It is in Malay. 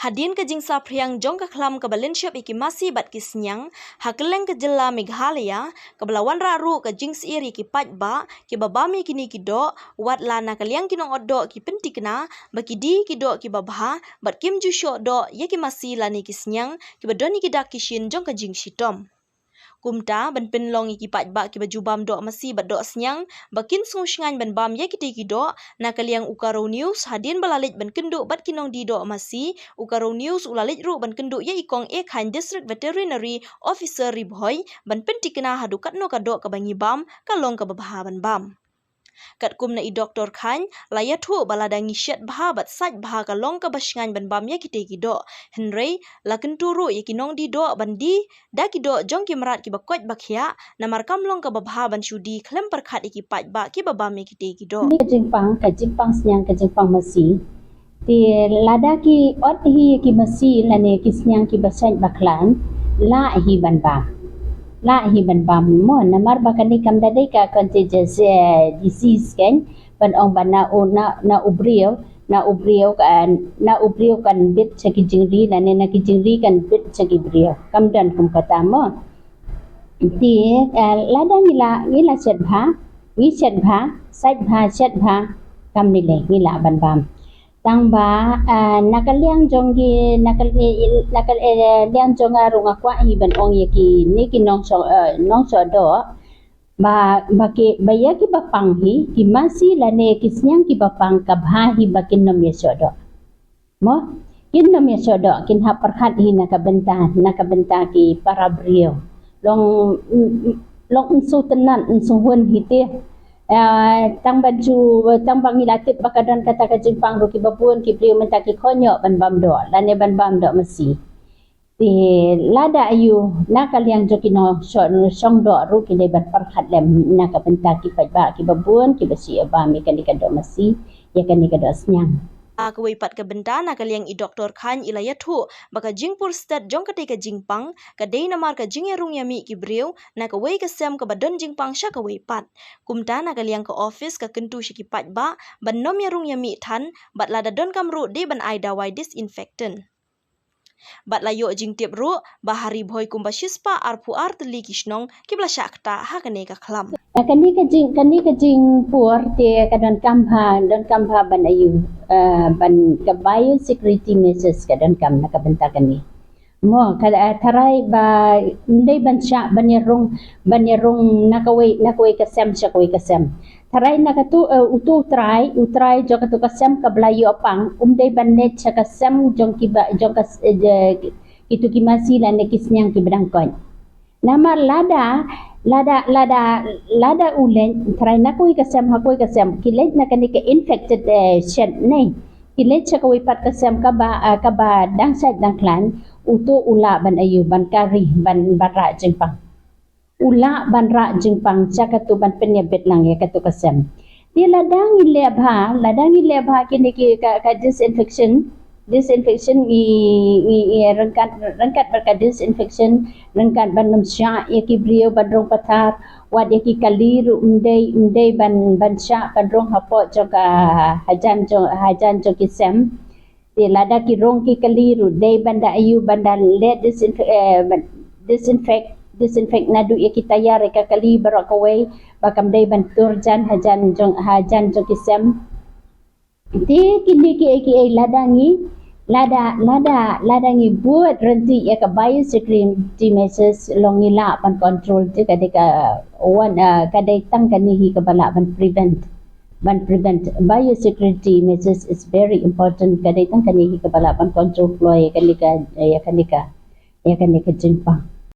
Hadin ke jingsa priang jong ke kelam ke balinsyap iki masih bat kisnyang, hakeleng ke jela Meghalaya, ke belawan raru ke jings iri ki pajba, ki babami kini kido, wat lana kaliang kinong odo ki pentikna, baki di kido ki babha, bat kim jusho do ye ki masih lani kisnyang, ki badoni ki dak kishin jong ke jing shitom. Kumta ban penlong iki pajba ki bajubam do masih bat do senyang, bakin sungusngan ban bam ye ki kido, na kaliang Ukaro News hadin balalit ban kenduk bat kinong di do masih, Ukaro News ulalit ru ban kenduk ye ikong Khan District Veterinary Officer Ribhoy ban pentikna hadu katno kado ke bangi bam, kalong ke babha ban bam. Kat kum na i Dr. Khan, layat hu baladangi syat baha bat saj baha kalong ke basngan ban bam ye kite kido. Henry, laken turu ye kinong di do ban di, da kido jong ki merat ki bakot bakhya, namar kamlong ke babha ban syudi klem perkat iki pajba ki babam ye kite kido. Ni ka jimpang senyang ka jimpang masih. Ti lada ki ot hi ki masih lane ki senyang ki basaj baklan, la hi ban bam. La hi ban bam mo namar bakani kam dadai ka contagious disease kan ban ong ban na ubrio kan bit saki jingri lane na ki jingri kan bit saki brio kam dan kum kata mo ti lada ngila set bha ngi set bha saj bha set bha kam ni le ngila ban bam tang ba nakaliang jonggi liang jong arung akwa hi ban ong ye ki ni ki nong so do ba ki baya ki bapang hi ki masih lane ki senyang ki bapang ka bha hi bakin nom ye so do mo kin nom ye so do kin ha perhat hi na ka benta ki para brio long su tenan su hun hi te tang bangilatip bakadan kata ka jimpang ru ki babun ki brio menta ki konyo ban bam do lane ban bam do mesi ti lada ayu na kaliang jo ki no song do ru ki le ban perhat lem na ka benta ki pajba ki babun ki besi aba mi kan do mesi ya kan do senyang Kewaipat ke benda na kaliang i Dr. Khan ilayat hu baka jingpur stat jong kate ka jingpang kadai namar ka jingerung yami ki briu na kawai ka sem ka badon jingpang sya kewaipat kumta na kaliang ka office ka kentu syaki pajba ban nom yarung yami tan bat lada don kamru de ban ai dawai disinfectant bat layo jing tip ru bahari boy kumba shispa arpu arteli kishnong kibla syakta ha kane ka klam kani ka jing pur te kadan kampha ban ayu ban ka biosecurity measures kadan kam na ka benta kani mo kada tarai ba ndai ban sya ban yarung nakawai kasem sya kawai kasem tarai nakatu utrai jo katu kasem ka blayu apang dai ban net sya kasem jong ki ba jong ka itu ki masih lan kisnyang ki bedangkon namar lada ulen try na koi kasem kilet na kani ka infected shed nei kilet sa koi pat kasem ka ba dang side dang klan uto ula ban ayu ban kari ban bara jingpang ula ban ra jingpang sa katu ban penyebet lang ya katu kasem di ladang ilebha kini ki ka disinfection i rangkat berka disinfection rangkat ban sya ya ki brio bandrong patar wad ya ki kaliru undai ban sya bandrong hapo joka hajan jo ki sem di lada ki rong ki kaliru dei banda ayu banda let disinfect nadu ya ki tayar ka kali barakawai bakam dei ban turjan hajan jo ki sem di kini ki ladangi buat renti ya ka biosecurity measures longila pan control je kadika kadai tang kanihi ka bala ban prevent biosecurity measures is very important kadai tang kanihi ka bala pan control flow ya kanika jimpang